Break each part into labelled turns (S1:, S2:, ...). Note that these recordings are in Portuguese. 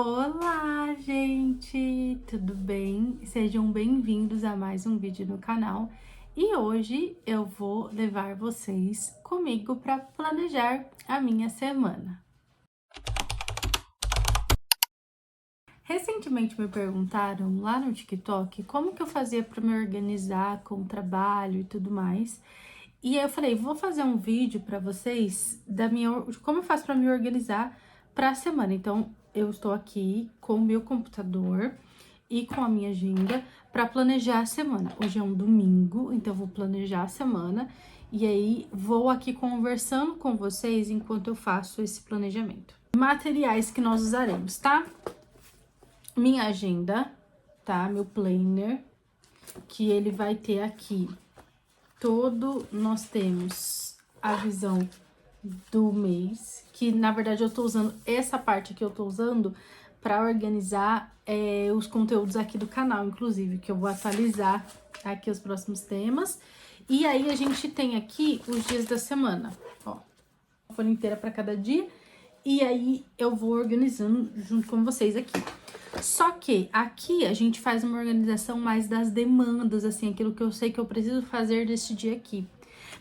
S1: Olá, gente! Tudo bem? Sejam bem-vindos a mais um vídeo no canal. E hoje eu vou levar vocês comigo para planejar a minha semana. Recentemente me perguntaram lá no TikTok como que eu fazia para me organizar com o trabalho e tudo mais. E aí eu falei, vou fazer um vídeo para vocês de como eu faço para me organizar para a semana. Então, eu estou aqui com o meu computador e com a minha agenda para planejar a semana. Hoje é um domingo, então eu vou planejar a semana e aí vou aqui conversando com vocês enquanto eu faço esse planejamento. Materiais que nós usaremos, tá? Minha agenda, tá? Meu planner, que ele vai ter aqui nós temos a visão do mês, que na verdade eu tô usando essa parte que eu tô usando para organizar os conteúdos aqui do canal, inclusive, que eu vou atualizar aqui os próximos temas. E aí a gente tem aqui os dias da semana, ó, uma folha inteira para cada dia, e aí eu vou organizando junto com vocês aqui. Só que aqui a gente faz uma organização mais das demandas, assim, aquilo que eu sei que eu preciso fazer desse dia aqui.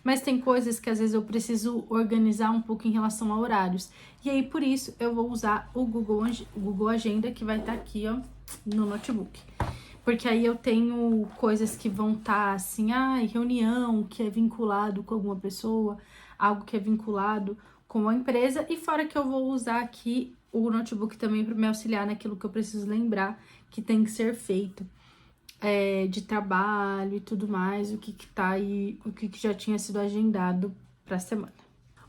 S1: Mas tem coisas que às vezes eu preciso organizar um pouco em relação a horários. E aí, por isso, eu vou usar o Google Agenda, que vai estar aqui, ó, no notebook. Porque aí eu tenho coisas que vão estar assim, reunião que é vinculado com alguma pessoa, algo que é vinculado com a empresa, e fora que eu vou usar aqui o notebook também para me auxiliar naquilo que eu preciso lembrar que tem que ser feito, de trabalho e tudo mais, o que tá aí, o que já tinha sido agendado para a semana.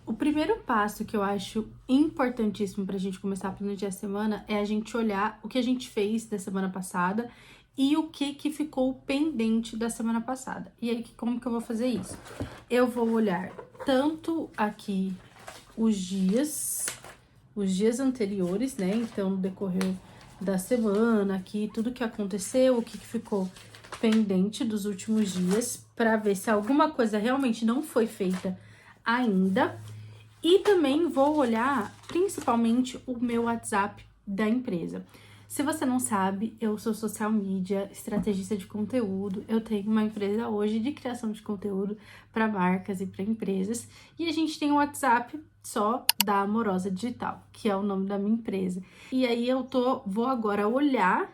S1: O primeiro passo que eu acho importantíssimo para a gente começar a planejar a semana é a gente olhar o que a gente fez da semana passada e o que ficou pendente da semana passada. E aí, como que eu vou fazer isso? Eu vou olhar tanto aqui os dias anteriores, né? Então, no decorrer da semana, aqui, tudo que aconteceu, o que ficou pendente dos últimos dias, para ver se alguma coisa realmente não foi feita ainda. E também vou olhar, principalmente, o meu WhatsApp da empresa. Se você não sabe, eu sou social media, estrategista de conteúdo. Eu tenho uma empresa hoje de criação de conteúdo para marcas e para empresas. E a gente tem um WhatsApp só da Amorosa Digital, que é o nome da minha empresa. E aí vou agora olhar,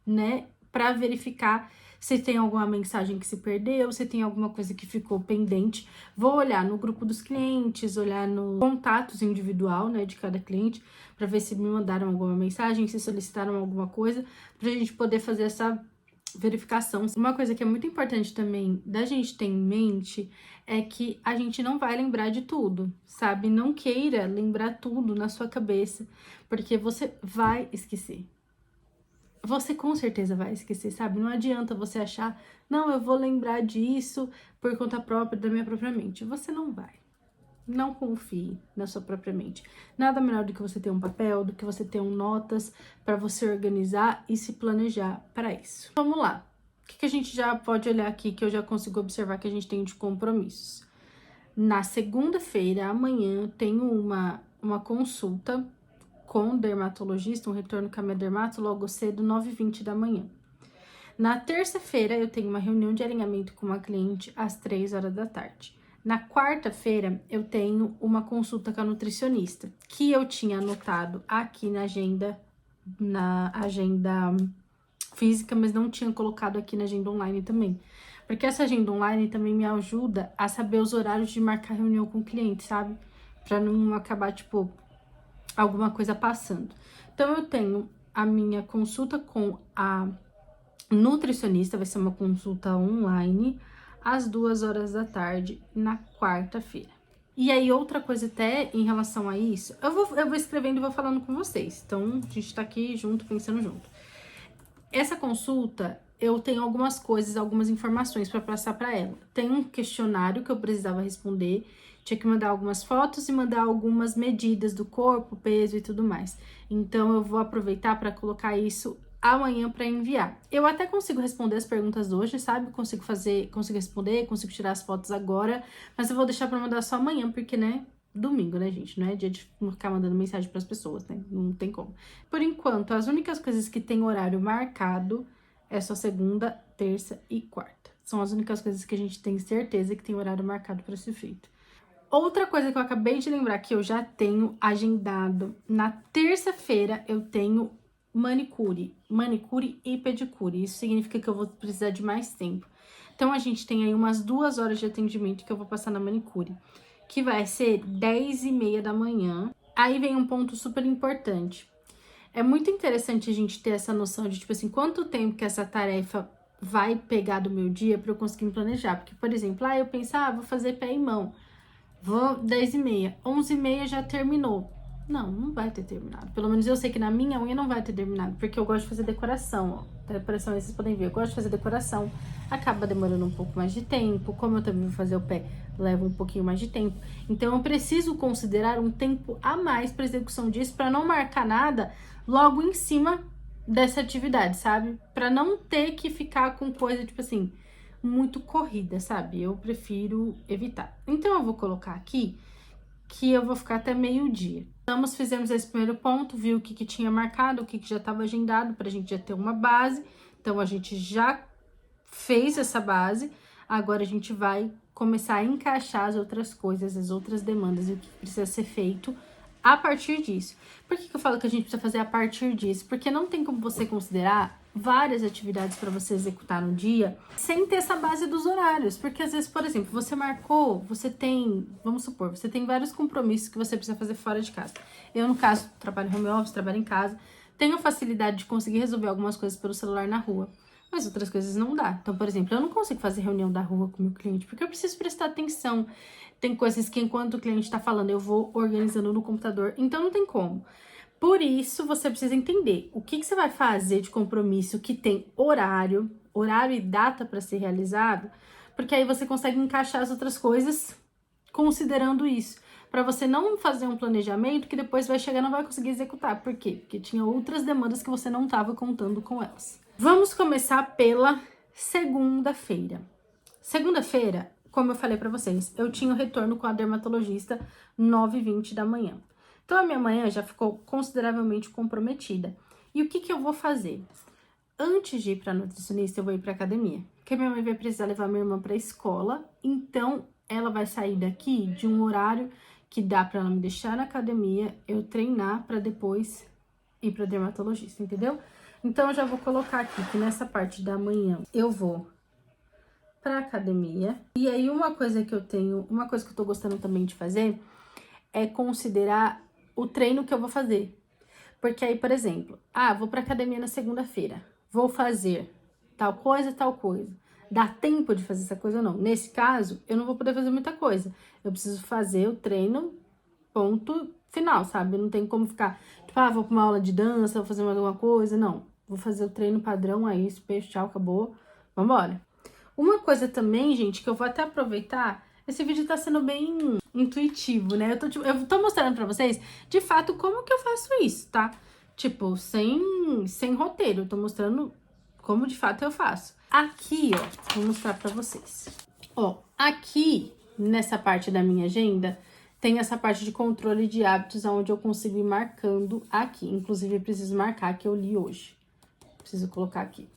S1: né, para verificar se tem alguma mensagem que se perdeu, se tem alguma coisa que ficou pendente. Vou olhar no grupo dos clientes, olhar no contatos individual, né, de cada cliente, para ver se me mandaram alguma mensagem, se solicitaram alguma coisa, pra gente poder fazer essa verificação. Uma coisa que é muito importante também da gente ter em mente é que a gente não vai lembrar de tudo, sabe? Não queira lembrar tudo na sua cabeça, porque você vai esquecer. Você com certeza vai esquecer, sabe? Não adianta você achar, não, eu vou lembrar disso por conta própria, da minha própria mente. Você não vai. Não confie na sua própria mente. Nada melhor do que você ter um papel, do que você ter notas para você organizar e se planejar para isso. Vamos lá. O que a gente já pode olhar aqui que eu já consigo observar que a gente tem de compromissos? Na segunda-feira, amanhã, tenho uma consulta com o dermatologista, um retorno com a minha dermato logo cedo, 9h20 da manhã. Na terça-feira, eu tenho uma reunião de alinhamento com uma cliente às 3 horas da tarde. Na quarta-feira, eu tenho uma consulta com a nutricionista, que eu tinha anotado aqui na agenda física, mas não tinha colocado aqui na agenda online também. Porque essa agenda online também me ajuda a saber os horários de marcar reunião com o cliente, sabe? Pra não acabar, tipo, alguma coisa passando. Então, eu tenho a minha consulta com a nutricionista, vai ser uma consulta online, às 2 horas da tarde, na quarta-feira. E aí, outra coisa até em relação a isso, eu vou escrevendo e vou falando com vocês. Então, a gente tá aqui junto, pensando junto. Essa consulta, eu tenho algumas coisas, algumas informações para passar para ela. Tem um questionário que eu precisava responder, tinha que mandar algumas fotos e mandar algumas medidas do corpo, peso e tudo mais. Então, eu vou aproveitar para colocar isso amanhã para enviar. Eu até consigo responder as perguntas hoje, sabe? Consigo responder, consigo tirar as fotos agora, mas eu vou deixar para mandar só amanhã, porque, né, domingo, né, gente? Não é dia de ficar mandando mensagem pras pessoas, né? Não tem como. Por enquanto, as únicas coisas que tem horário marcado é só segunda, terça e quarta. São as únicas coisas que a gente tem certeza que tem horário marcado para ser feito. Outra coisa que eu acabei de lembrar que eu já tenho agendado, na terça-feira eu tenho manicure e pedicure. Isso significa que eu vou precisar de mais tempo. Então, a gente tem aí umas 2 horas de atendimento que eu vou passar na manicure, que vai ser 10h30 da manhã. Aí vem um ponto super importante. É muito interessante a gente ter essa noção de, tipo assim, quanto tempo que essa tarefa vai pegar do meu dia para eu conseguir me planejar. Porque, por exemplo, eu penso, vou fazer pé e mão. Vou 10h30, 11h30 já terminou. Não, não vai ter terminado. Pelo menos eu sei que na minha unha não vai ter terminado, porque eu gosto de fazer decoração, ó. Decoração aí vocês podem ver, eu gosto de fazer decoração. Acaba demorando um pouco mais de tempo. Como eu também vou fazer o pé, leva um pouquinho mais de tempo. Então eu preciso considerar um tempo a mais para execução disso, para não marcar nada logo em cima dessa atividade, sabe? Para não ter que ficar com coisa tipo assim, muito corrida, sabe? Eu prefiro evitar. Então, eu vou colocar aqui que eu vou ficar até meio-dia. Fizemos esse primeiro ponto, viu o que tinha marcado, o que já estava agendado, pra gente já ter uma base. Então, a gente já fez essa base, agora a gente vai começar a encaixar as outras coisas, as outras demandas e o que precisa ser feito a partir disso. Por que eu falo que a gente precisa fazer a partir disso? Porque não tem como você considerar várias atividades para você executar no dia sem ter essa base dos horários. Porque às vezes, por exemplo, você marcou, você tem, vamos supor, você tem vários compromissos que você precisa fazer fora de casa. Eu, no caso, trabalho home office, trabalho em casa, tenho facilidade de conseguir resolver algumas coisas pelo celular na rua, mas outras coisas não dá. Então, por exemplo, eu não consigo fazer reunião da rua com o meu cliente, porque eu preciso prestar atenção. Tem coisas que enquanto o cliente tá falando, eu vou organizando no computador, então não tem como. Por isso, você precisa entender o que você vai fazer de compromisso que tem horário e data para ser realizado, porque aí você consegue encaixar as outras coisas considerando isso. Para você não fazer um planejamento que depois vai chegar e não vai conseguir executar. Por quê? Porque tinha outras demandas que você não estava contando com elas. Vamos começar pela segunda-feira. Segunda-feira, como eu falei para vocês, eu tinha o retorno com a dermatologista 9h20 da manhã. Então, a minha manhã já ficou consideravelmente comprometida. E o que eu vou fazer? Antes de ir para nutricionista, eu vou ir para academia. Porque minha mãe vai precisar levar minha irmã para a escola. Então, ela vai sair daqui de um horário que dá para ela me deixar na academia, eu treinar para depois ir para dermatologista, entendeu? Então, eu já vou colocar aqui que nessa parte da manhã eu vou para academia. E aí, uma coisa que eu tô gostando também de fazer é considerar o treino que eu vou fazer. Porque aí, por exemplo, vou pra academia na segunda-feira, vou fazer tal coisa. Dá tempo de fazer essa coisa ou não? Nesse caso, eu não vou poder fazer muita coisa. Eu preciso fazer o treino, ponto final, sabe? Não tem como ficar, tipo, vou pra uma aula de dança, vou fazer mais alguma coisa. Não, vou fazer o treino padrão, é isso, peixe, tchau, acabou, vambora. Uma coisa também, gente, que eu vou até aproveitar, esse vídeo tá sendo bem intuitivo, né? Eu tô mostrando pra vocês, de fato, como que eu faço isso, tá? Tipo, sem roteiro, eu tô mostrando como de fato eu faço. Aqui, ó, vou mostrar pra vocês. Ó, aqui, nessa parte da minha agenda, tem essa parte de controle de hábitos, onde eu consigo ir marcando aqui. Inclusive, eu preciso marcar que eu li hoje. Preciso colocar aqui.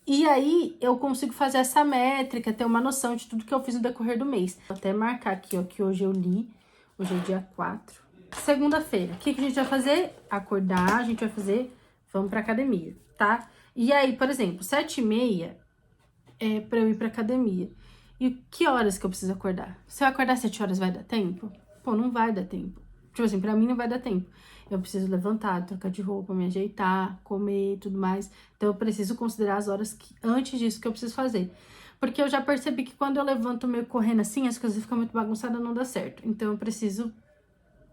S1: E aí, eu consigo fazer essa métrica, ter uma noção de tudo que eu fiz no decorrer do mês. Vou até marcar aqui, ó, que hoje eu li. Hoje é dia 4. Segunda-feira, o que a gente vai fazer? Acordar, a gente vai fazer, vamos pra academia, tá? E aí, por exemplo, 7h30 é pra eu ir pra academia. E que horas que eu preciso acordar? Se eu acordar 7 horas, vai dar tempo? Pô, não vai dar tempo. Tipo assim, pra mim não vai dar tempo. Eu preciso levantar, trocar de roupa, me ajeitar, comer e tudo mais. Então, eu preciso considerar as horas antes disso que eu preciso fazer. Porque eu já percebi que quando eu levanto meio correndo assim, as coisas ficam muito bagunçadas, não dá certo. Então, eu preciso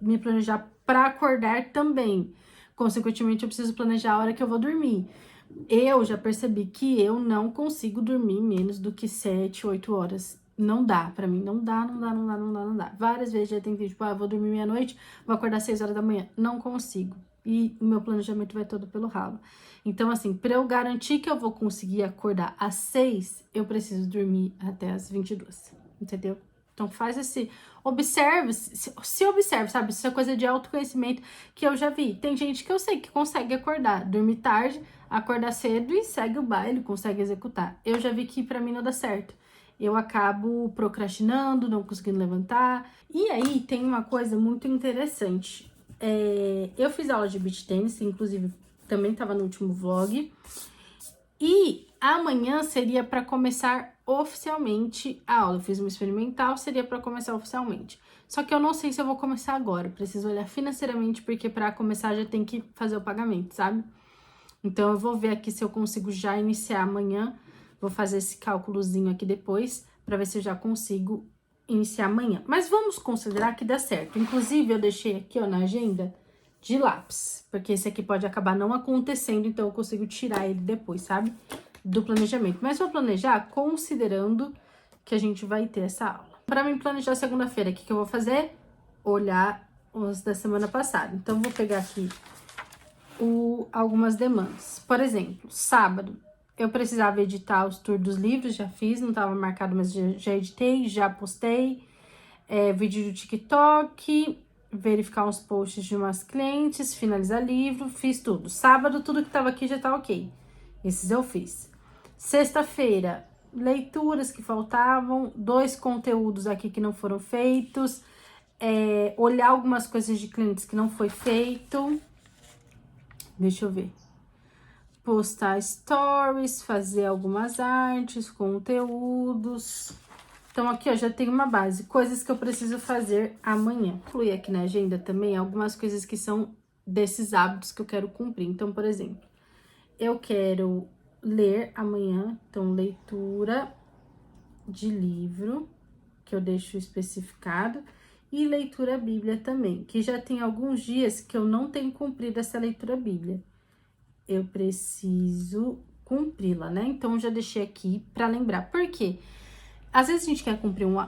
S1: me planejar pra acordar também. Consequentemente, eu preciso planejar a hora que eu vou dormir. Eu já percebi que eu não consigo dormir menos do que 7, 8 horas. Não dá, pra mim, não dá. Várias vezes já tentei, tipo, vou dormir meia-noite, vou acordar 6 horas da manhã. Não consigo. E o meu planejamento vai todo pelo ralo. Então, assim, pra eu garantir que eu vou conseguir acordar às 6, eu preciso dormir até às 22, entendeu? Então faz observe, se observe, sabe? Isso é coisa de autoconhecimento que eu já vi. Tem gente que eu sei que consegue acordar, dormir tarde, acordar cedo e segue o baile, consegue executar. Eu já vi que pra mim não dá certo. Eu acabo procrastinando, não conseguindo levantar. E aí tem uma coisa muito interessante. Eu fiz aula de beach tennis, inclusive também tava no último vlog. E amanhã seria para começar oficialmente a aula. Eu fiz uma experimental, seria para começar oficialmente. Só que eu não sei se eu vou começar agora. Preciso olhar financeiramente, porque para começar já tem que fazer o pagamento, sabe? Então eu vou ver aqui se eu consigo já iniciar amanhã. Vou fazer esse cálculozinho aqui depois, para ver se eu já consigo iniciar amanhã. Mas vamos considerar que dá certo. Inclusive, eu deixei aqui, ó, na agenda de lápis, porque esse aqui pode acabar não acontecendo, então eu consigo tirar ele depois, sabe? Do planejamento. Mas vou planejar considerando que a gente vai ter essa aula. Para mim planejar segunda-feira, o que eu vou fazer? Olhar os da semana passada. Então, vou pegar aqui algumas demandas. Por exemplo, sábado, eu precisava editar os tours dos livros, já fiz, não estava marcado, mas já editei, já postei. Vídeo do TikTok, verificar uns posts de umas clientes, finalizar livro, fiz tudo. Sábado, tudo que tava aqui já tá ok. Esses eu fiz. Sexta-feira, leituras que faltavam, 2 conteúdos aqui que não foram feitos, olhar algumas coisas de clientes que não foi feito. Deixa eu ver. Postar stories, fazer algumas artes, conteúdos. Então, aqui, ó, já tem uma base. Coisas que eu preciso fazer amanhã. Incluir aqui na agenda também algumas coisas que são desses hábitos que eu quero cumprir. Então, por exemplo, eu quero ler amanhã. Então, leitura de livro, que eu deixo especificado. E leitura bíblia também, que já tem alguns dias que eu não tenho cumprido essa leitura bíblia. Eu preciso cumpri-la, né? Então, já deixei aqui pra lembrar. Por quê? Às vezes a gente quer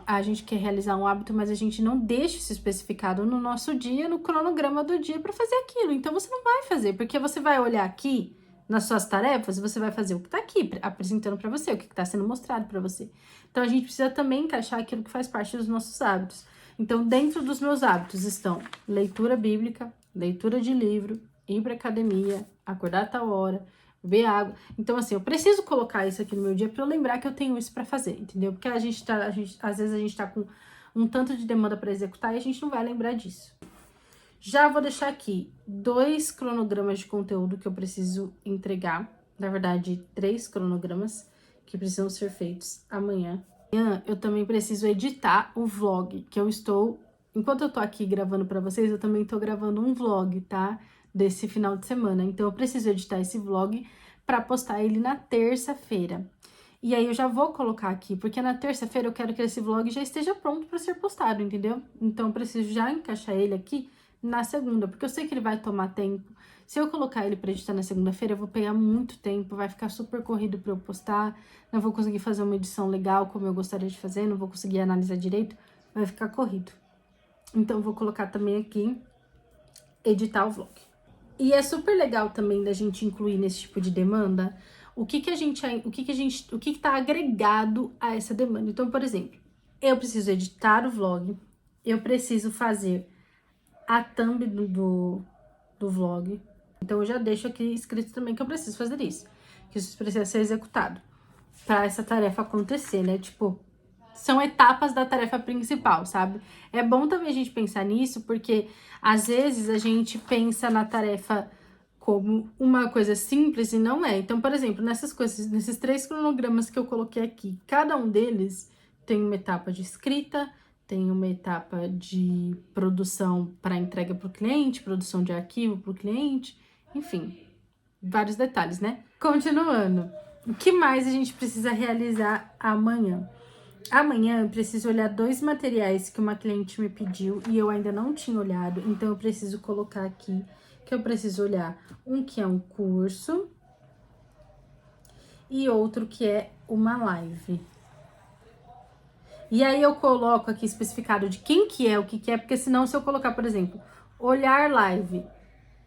S1: a gente quer realizar um hábito, mas a gente não deixa isso especificado no nosso dia, no cronograma do dia para fazer aquilo. Então você não vai fazer, porque você vai olhar aqui nas suas tarefas e você vai fazer o que tá aqui apresentando para você, o que tá sendo mostrado para você. Então a gente precisa também encaixar aquilo que faz parte dos nossos hábitos. Então, dentro dos meus hábitos estão leitura bíblica, leitura de livro, ir para academia, acordar a tal hora, beber água. Então, assim, eu preciso colocar isso aqui no meu dia para eu lembrar que eu tenho isso para fazer, entendeu? Porque às vezes a gente tá com um tanto de demanda para executar e a gente não vai lembrar disso. Já vou deixar aqui 2 cronogramas de conteúdo que eu preciso entregar. Na verdade, 3 cronogramas que precisam ser feitos amanhã. Amanhã eu também preciso editar o vlog, que eu estou... Enquanto eu tô aqui gravando para vocês, eu também tô gravando um vlog, tá? Desse final de semana. Então, eu preciso editar esse vlog para postar ele na terça-feira. E aí, eu já vou colocar aqui, porque na terça-feira eu quero que esse vlog já esteja pronto para ser postado, entendeu? Então, eu preciso já encaixar ele aqui na segunda, porque eu sei que ele vai tomar tempo. Se eu colocar ele para editar na segunda-feira, eu vou pegar muito tempo, vai ficar super corrido para eu postar, não vou conseguir fazer uma edição legal como eu gostaria de fazer, não vou conseguir analisar direito, vai ficar corrido. Então, eu vou colocar também aqui, editar o vlog. E é super legal também da gente incluir nesse tipo de demanda o que tá agregado a essa demanda. Então, por exemplo, eu preciso editar o vlog, eu preciso fazer a thumb do vlog. Então, eu já deixo aqui escrito também que eu preciso fazer isso, que isso precisa ser executado para essa tarefa acontecer, né? Tipo, são etapas da tarefa principal, sabe? É bom também a gente pensar nisso, porque às vezes a gente pensa na tarefa como uma coisa simples e não é. Então, por exemplo, nesses 3 cronogramas que eu coloquei aqui, cada um deles tem uma etapa de escrita, tem uma etapa de produção para entrega para o cliente, produção de arquivo para o cliente, enfim, vários detalhes, né? Continuando, o que mais a gente precisa realizar amanhã? Amanhã eu preciso olhar 2 materiais que uma cliente me pediu e eu ainda não tinha olhado, então eu preciso colocar aqui que eu preciso olhar um que é um curso e outro que é uma live. E aí eu coloco aqui especificado de quem que é, o que é, porque senão se eu colocar, por exemplo, olhar live,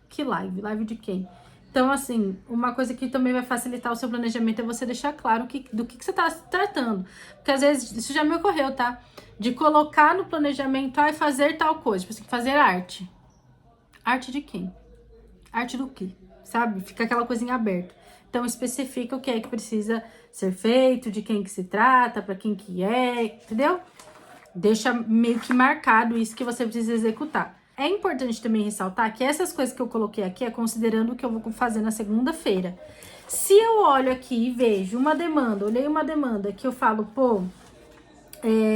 S1: que live? Live de quem? Então, assim, uma coisa que também vai facilitar o seu planejamento é você deixar claro do que você tá se tratando. Porque às vezes, isso já me ocorreu, tá? De colocar no planejamento, fazer tal coisa. Tipo assim, fazer arte. Arte de quem? Arte do quê? Sabe? Fica aquela coisinha aberta. Então, especifica o que é que precisa ser feito, de quem que se trata, pra quem que é, entendeu? Deixa meio que marcado isso que você precisa executar. É importante também ressaltar que essas coisas que eu coloquei aqui é considerando o que eu vou fazer na segunda-feira. Se eu olho aqui e vejo uma demanda, olhei uma demanda que eu falo, pô,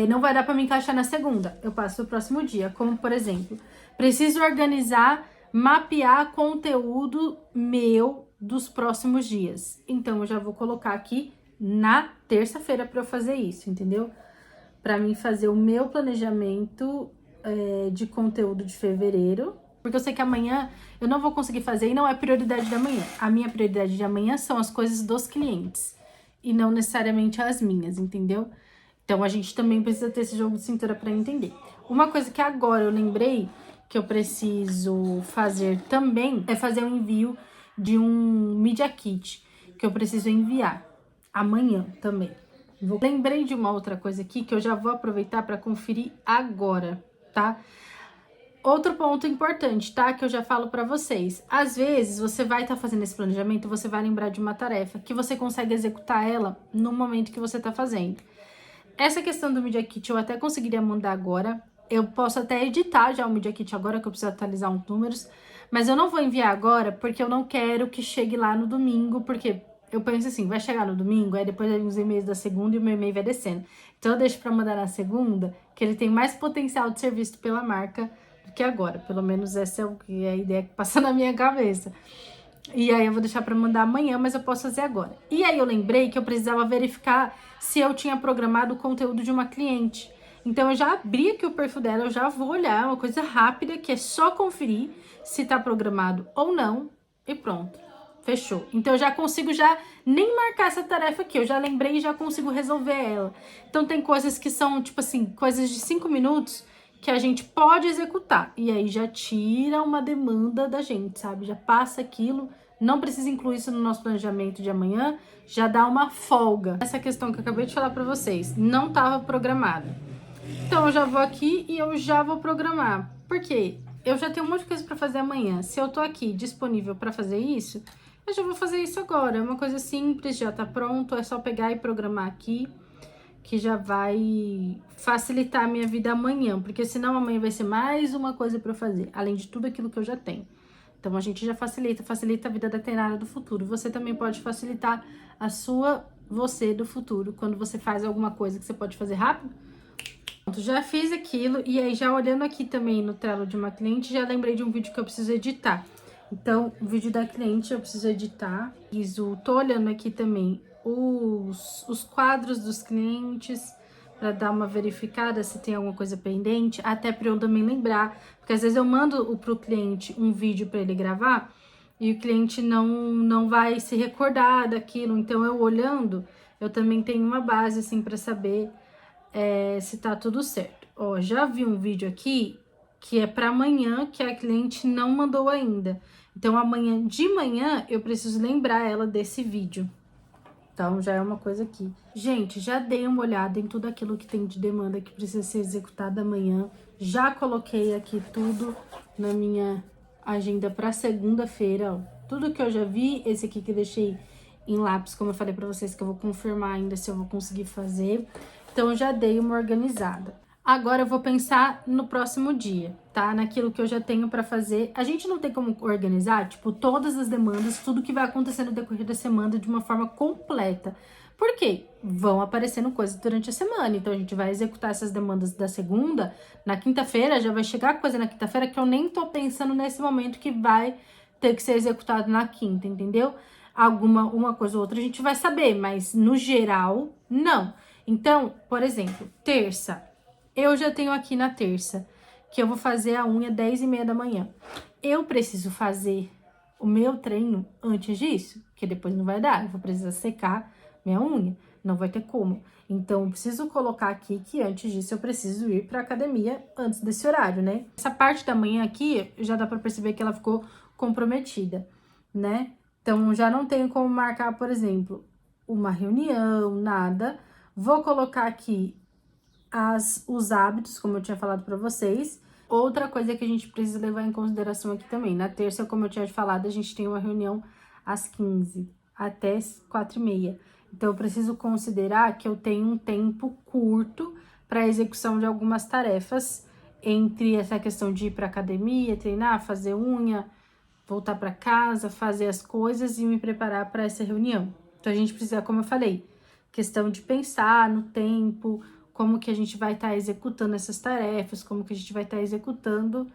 S1: não vai dar para me encaixar na segunda, eu passo o próximo dia. Como, por exemplo, preciso organizar, mapear conteúdo meu dos próximos dias. Então, eu já vou colocar aqui na terça-feira para eu fazer isso, entendeu? Para mim fazer o meu planejamento de conteúdo de fevereiro, porque eu sei que amanhã eu não vou conseguir fazer e não é prioridade da manhã. A minha prioridade de amanhã são as coisas dos clientes e não necessariamente as minhas, entendeu? Então a gente também precisa ter esse jogo de cintura para entender. Uma coisa que agora eu lembrei que eu preciso fazer também é fazer o envio de um Media Kit que eu preciso enviar amanhã também. Lembrei de uma outra coisa aqui que eu já vou aproveitar para conferir agora, tá? Outro ponto importante, tá? Que eu já falo para vocês. Às vezes, você vai estar fazendo esse planejamento, você vai lembrar de uma tarefa que você consegue executar ela no momento que você tá fazendo. Essa questão do Media Kit eu até conseguiria mandar agora. Eu posso até editar já o Media Kit agora, que eu preciso atualizar uns números. Mas eu não vou enviar agora, porque eu não quero que chegue lá no domingo, porque eu penso assim, vai chegar no domingo, aí depois vem os e-mails da segunda e o meu e-mail vai descendo. Então eu deixo para mandar na segunda, que ele tem mais potencial de ser visto pela marca do que agora. Pelo menos essa é a ideia que passa na minha cabeça. E aí eu vou deixar para mandar amanhã, mas eu posso fazer agora. E aí eu lembrei que eu precisava verificar se eu tinha programado o conteúdo de uma cliente. Então eu já abri aqui o perfil dela, eu já vou olhar, uma coisa rápida, que é só conferir se tá programado ou não, e pronto. Fechou. Então eu já consigo nem marcar essa tarefa aqui, eu já lembrei e já consigo resolver ela. Então tem coisas que são, tipo assim, coisas de 5 minutos que a gente pode executar. E aí já tira uma demanda da gente, sabe? Já passa aquilo, não precisa incluir isso no nosso planejamento de amanhã, já dá uma folga. Essa questão que eu acabei de falar para vocês, não estava programada. Então eu já vou aqui e eu já vou programar. Por quê? Eu já tenho um monte de coisa para fazer amanhã. Se eu tô aqui disponível para fazer isso, eu já vou fazer isso agora. É uma coisa simples, já tá pronto, é só pegar e programar aqui, que já vai facilitar a minha vida amanhã, porque senão amanhã vai ser mais uma coisa para eu fazer, além de tudo aquilo que eu já tenho. Então a gente já facilita a vida da Tainara do futuro. Você também pode facilitar você do futuro, quando você faz alguma coisa que você pode fazer rápido. Pronto, já fiz aquilo, e aí já olhando aqui também no Trello de uma cliente, já lembrei de um vídeo que eu preciso editar. Então, o vídeo da cliente eu preciso editar. Tô olhando aqui também os quadros dos clientes, para dar uma verificada se tem alguma coisa pendente, até para eu também lembrar, porque às vezes eu mando pro cliente um vídeo para ele gravar e o cliente não vai se recordar daquilo. Então eu olhando, eu também tenho uma base assim para saber se tá tudo certo. Ó, já vi um vídeo aqui que é para amanhã, que a cliente não mandou ainda. Então amanhã de manhã eu preciso lembrar ela desse vídeo. Então, já é uma coisa aqui. Gente, já dei uma olhada em tudo aquilo que tem de demanda que precisa ser executado amanhã. Já coloquei aqui tudo na minha agenda para segunda-feira, ó. Tudo que eu já vi, esse aqui que eu deixei em lápis, como eu falei para vocês, que eu vou confirmar ainda se eu vou conseguir fazer. Então, eu já dei uma organizada. Agora eu vou pensar no próximo dia, tá? Naquilo que eu já tenho para fazer. A gente não tem como organizar, tipo, todas as demandas, tudo que vai acontecer no decorrer da semana de uma forma completa. Por quê? Vão aparecendo coisas durante a semana, então a gente vai executar essas demandas da segunda, na quinta-feira já vai chegar coisa na quinta-feira que eu nem tô pensando nesse momento que vai ter que ser executado na quinta, entendeu? Uma coisa ou outra a gente vai saber, mas no geral, não. Então, por exemplo, terça. Eu já tenho aqui na terça, que eu vou fazer a unha 10h30 da manhã. Eu preciso fazer o meu treino antes disso, porque depois não vai dar. Eu vou precisar secar minha unha, não vai ter como. Então, eu preciso colocar aqui que antes disso eu preciso ir pra academia antes desse horário, né? Essa parte da manhã aqui, já dá pra perceber que ela ficou comprometida, né? Então, já não tenho como marcar, por exemplo, uma reunião, nada. Vou colocar aqui os hábitos, como eu tinha falado pra vocês. Outra coisa que a gente precisa levar em consideração aqui também. Na terça, como eu tinha falado, a gente tem uma reunião às 15 até 4h30. Então, eu preciso considerar que eu tenho um tempo curto para execução de algumas tarefas, entre essa questão de ir para academia, treinar, fazer unha, voltar para casa, fazer as coisas e me preparar para essa reunião. Então, a gente precisa, como eu falei, questão de pensar no tempo, como que a gente vai estar executando essas tarefas, como que a gente vai estar executando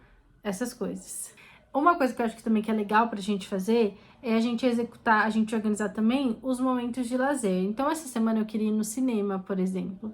S1: essas coisas. Uma coisa que eu acho que também que é legal pra gente fazer é a gente executar, a gente organizar também os momentos de lazer. Então, essa semana eu queria ir no cinema, por exemplo.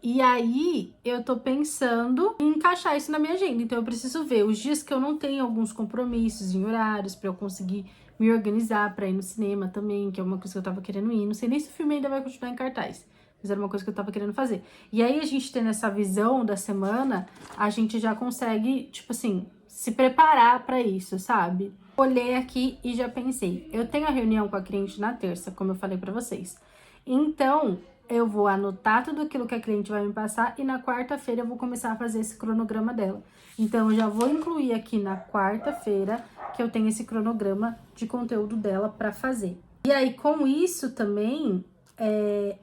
S1: E aí, eu tô pensando em encaixar isso na minha agenda. Então, eu preciso ver os dias que eu não tenho alguns compromissos em horários pra eu conseguir me organizar pra ir no cinema também, que é uma coisa que eu tava querendo ir. Não sei nem se o filme ainda vai continuar em cartaz, mas era uma coisa que eu tava querendo fazer. E aí, a gente tendo essa visão da semana, a gente já consegue, tipo assim, se preparar pra isso, sabe? Olhei aqui e já pensei. Eu tenho a reunião com a cliente na terça, como eu falei pra vocês. Então, eu vou anotar tudo aquilo que a cliente vai me passar e na quarta-feira eu vou começar a fazer esse cronograma dela. Então, eu já vou incluir aqui na quarta-feira que eu tenho esse cronograma de conteúdo dela para fazer. E aí, com isso também,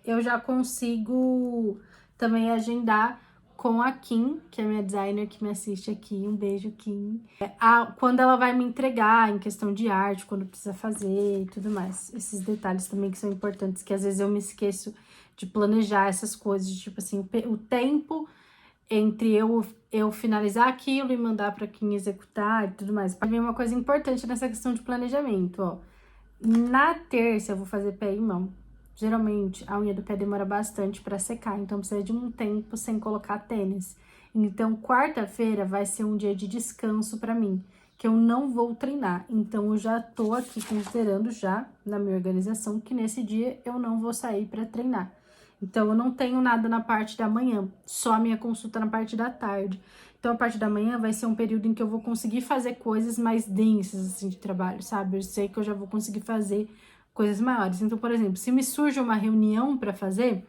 S1: eu já consigo também agendar com a Kim, que é minha designer que me assiste aqui. Um beijo, Kim. Quando ela vai me entregar em questão de arte, quando precisa fazer e tudo mais. Esses detalhes também que são importantes, que às vezes eu me esqueço de planejar essas coisas, tipo assim, o tempo entre eu finalizar aquilo e mandar para quem executar e tudo mais. Para mim é uma coisa importante nessa questão de planejamento, ó. Na terça eu vou fazer pé e mão. Geralmente a unha do pé demora bastante para secar, então precisa de um tempo sem colocar tênis. Então quarta-feira vai ser um dia de descanso para mim, que eu não vou treinar. Então eu já tô aqui considerando já na minha organização que nesse dia eu não vou sair para treinar. Então, eu não tenho nada na parte da manhã, só a minha consulta na parte da tarde. Então, a parte da manhã vai ser um período em que eu vou conseguir fazer coisas mais densas, assim, de trabalho, sabe? Eu sei que eu já vou conseguir fazer coisas maiores. Então, por exemplo, se me surge uma reunião para fazer,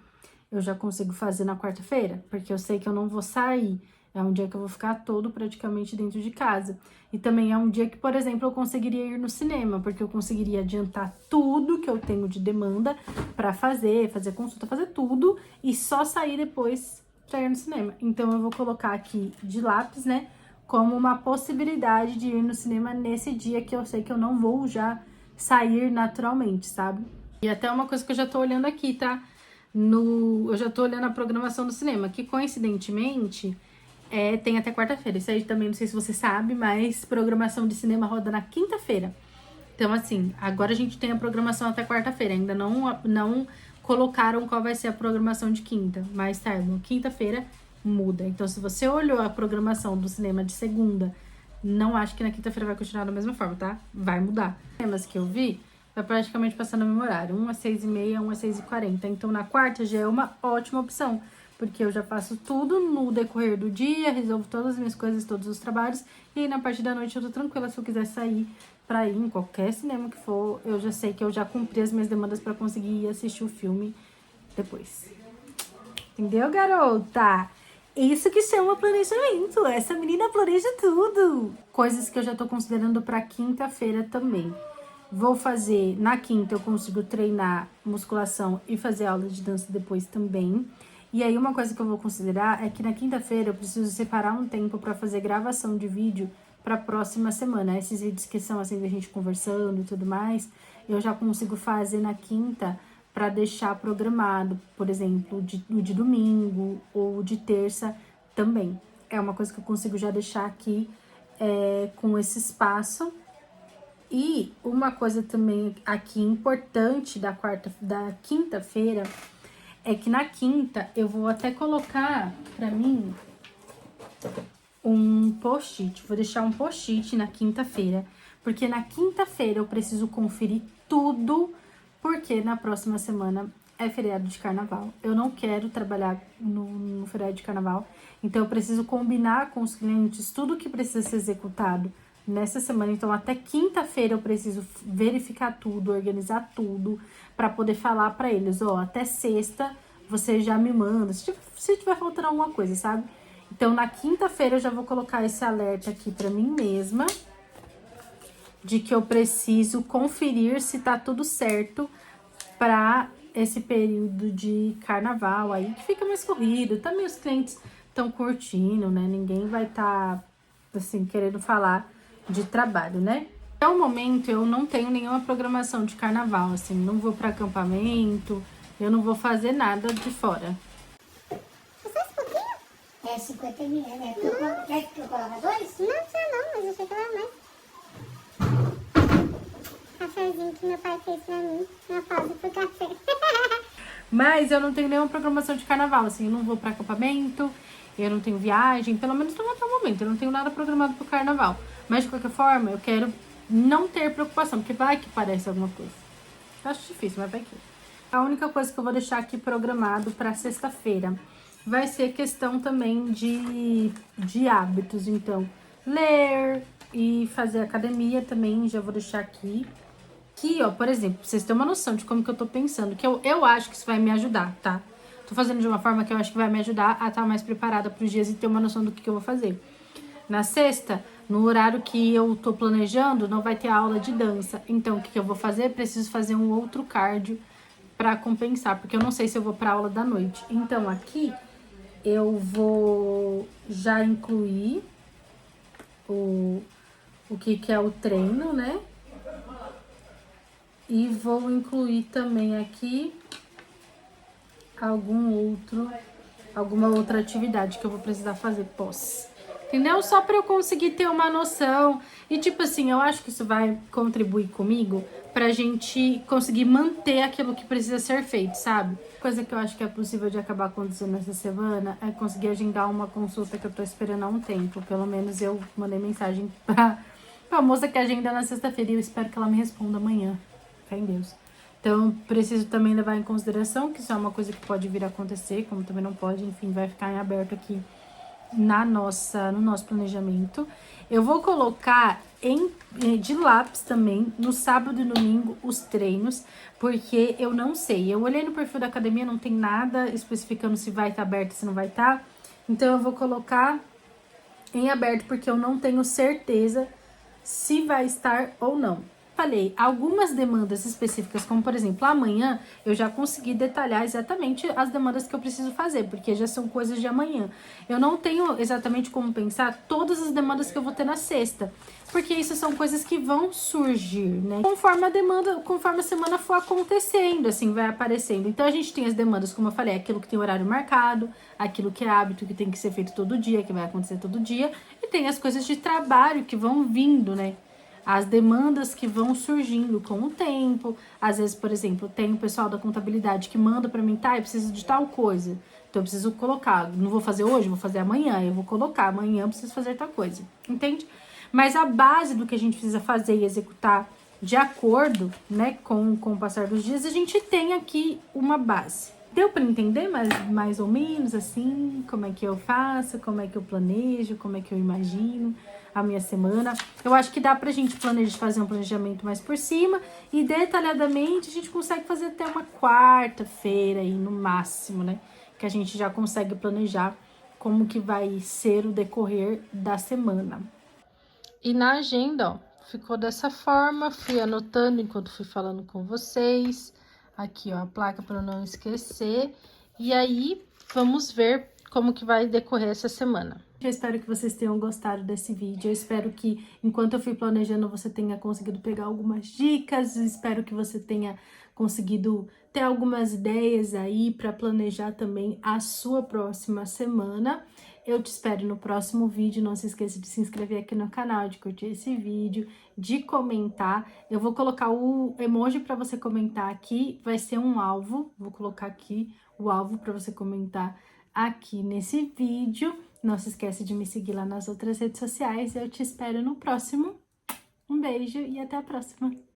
S1: eu já consigo fazer na quarta-feira, porque eu sei que eu não vou sair. É um dia que eu vou ficar todo praticamente dentro de casa. E também é um dia que, por exemplo, eu conseguiria ir no cinema, porque eu conseguiria adiantar tudo que eu tenho de demanda para fazer consulta, fazer tudo e só sair depois para ir no cinema. Então eu vou colocar aqui de lápis, né, como uma possibilidade de ir no cinema nesse dia que eu sei que eu não vou já sair naturalmente, sabe? E até uma coisa que eu já tô olhando aqui, tá? Eu já tô olhando a programação do cinema, que coincidentemente tem até quarta-feira. Isso aí também não sei se você sabe, mas programação de cinema roda na quinta-feira. Então, assim, agora a gente tem a programação até quarta-feira. Ainda não colocaram qual vai ser a programação de quinta, mas saibam, quinta-feira muda. Então, se você olhou a programação do cinema de segunda, não acho que na quinta-feira vai continuar da mesma forma, tá? Vai mudar. Os cinemas que eu vi, vai praticamente passar no mesmo horário. Um às 6h30, um às 6h40. Então, na quarta já é uma ótima opção, porque eu já faço tudo no decorrer do dia, resolvo todas as minhas coisas, todos os trabalhos, e aí na parte da noite eu tô tranquila se eu quiser sair pra ir em qualquer cinema que for, eu já sei que eu já cumpri as minhas demandas pra conseguir ir assistir o filme depois. Entendeu, garota? Isso que chama planejamento. Essa menina planeja tudo. Coisas que eu já tô considerando pra quinta-feira também. Vou fazer, na quinta eu consigo treinar musculação e fazer aula de dança depois também. E aí uma coisa que eu vou considerar é que na quinta-feira eu preciso separar um tempo para fazer gravação de vídeo para a próxima semana. Esses vídeos que são assim da gente conversando e tudo mais, eu já consigo fazer na quinta para deixar programado, por exemplo, o de domingo ou de terça também. É uma coisa que eu consigo já deixar aqui com esse espaço. E uma coisa também aqui importante da quinta-feira é que na quinta eu vou até colocar pra mim um post-it. Vou deixar um post-it na quinta-feira, porque na quinta-feira eu preciso conferir tudo, porque na próxima semana é feriado de carnaval. Eu não quero trabalhar no feriado de carnaval, então eu preciso combinar com os clientes tudo que precisa ser executado nessa semana. Então, até quinta-feira eu preciso verificar tudo, organizar tudo, pra poder falar pra eles, ó, até sexta você já me manda, se tiver faltando alguma coisa, sabe? Então, na quinta-feira eu já vou colocar esse alerta aqui pra mim mesma, de que eu preciso conferir se tá tudo certo pra esse período de carnaval aí, que fica mais corrido. Também os clientes estão curtindo, né? Ninguém vai estar, assim, querendo falar de trabalho, né? Até o momento, eu não tenho nenhuma programação de carnaval, assim, não vou para acampamento, eu não vou fazer nada de fora.
S2: É só esse pouquinho? É 50 ml, né? Quer que eu coloque dois? Não precisa não, mas eu sei que ela mais. Cafézinho que meu pai fez pra mim, na pausa pro café.
S1: Mas eu não tenho nenhuma programação de carnaval, assim, eu não vou para acampamento, eu não tenho viagem, pelo menos não até o momento, eu não tenho nada programado pro carnaval. Mas de qualquer forma, eu quero não ter preocupação, porque vai que parece alguma coisa. Eu acho difícil, mas vai que. A única coisa que eu vou deixar aqui programado para sexta-feira vai ser questão também de hábitos. Então, ler e fazer academia também, já vou deixar aqui. Aqui, ó, por exemplo, pra vocês terem uma noção de como que eu tô pensando, que eu acho que isso vai me ajudar, tá? Tô fazendo de uma forma que eu acho que vai me ajudar a estar mais preparada pros dias e ter uma noção do que eu vou fazer. Na sexta, no horário que eu tô planejando, não vai ter aula de dança. Então, o que eu vou fazer? Preciso fazer um outro cardio pra compensar, porque eu não sei se eu vou pra aula da noite. Então, aqui, eu vou já incluir o que é o treino, né? E vou incluir também aqui alguma outra atividade que eu vou precisar fazer pós. Entendeu? Só para eu conseguir ter uma noção. E tipo assim, eu acho que isso vai contribuir comigo pra gente conseguir manter aquilo que precisa ser feito, sabe? Coisa que eu acho que é possível de acabar acontecendo essa semana é conseguir agendar uma consulta que eu tô esperando há um tempo. Pelo menos eu mandei mensagem pra moça que agenda na sexta-feira e eu espero que ela me responda amanhã. Fé em Deus. Então, preciso também levar em consideração que isso é uma coisa que pode vir a acontecer, como também não pode, enfim, vai ficar em aberto aqui no nosso planejamento. Eu vou colocar de lápis também, no sábado e domingo, os treinos, porque eu não sei. Eu olhei no perfil da academia, não tem nada especificando se vai estar aberto, se não vai estar. Então, eu vou colocar em aberto, porque eu não tenho certeza se vai estar ou não. Falei, algumas demandas específicas, como por exemplo, amanhã eu já consegui detalhar exatamente as demandas que eu preciso fazer, porque já são coisas de amanhã. Eu não tenho exatamente como pensar todas as demandas que eu vou ter na sexta, porque isso são coisas que vão surgir, né? Conforme a demanda, conforme a semana for acontecendo, assim, vai aparecendo. Então a gente tem as demandas, como eu falei, aquilo que tem horário marcado, aquilo que é hábito, que tem que ser feito todo dia, que vai acontecer todo dia, e tem as coisas de trabalho que vão vindo, né? As demandas que vão surgindo com o tempo. Às vezes, por exemplo, tem o pessoal da contabilidade que manda para mim, tá, eu preciso de tal coisa. Então, eu preciso colocar. Não vou fazer hoje, vou fazer amanhã. Eu vou colocar, amanhã eu preciso fazer tal coisa. Entende? Mas a base do que a gente precisa fazer e executar de acordo, né, com o passar dos dias, a gente tem aqui uma base. Deu para entender mais ou menos assim, como é que eu faço, como é que eu planejo, como é que eu imagino a minha semana. Eu acho que dá pra gente fazer um planejamento mais por cima e detalhadamente a gente consegue fazer até uma quarta-feira aí no máximo, né? Que a gente já consegue planejar como que vai ser o decorrer da semana. E na agenda, ó, ficou dessa forma, fui anotando enquanto fui falando com vocês. Aqui, ó, a placa para não esquecer. E aí, vamos ver como que vai decorrer essa semana. Eu espero que vocês tenham gostado desse vídeo. Eu espero que, enquanto eu fui planejando, você tenha conseguido pegar algumas dicas. Espero que você tenha conseguido ter algumas ideias aí para planejar também a sua próxima semana. Eu te espero no próximo vídeo. Não se esqueça de se inscrever aqui no canal, de curtir esse vídeo, de comentar. Eu vou colocar o emoji para você comentar aqui. Vai ser um alvo. Vou colocar aqui o alvo para você comentar aqui nesse vídeo. Não se esqueça de me seguir lá nas outras redes sociais. Eu te espero no próximo. Um beijo e até a próxima!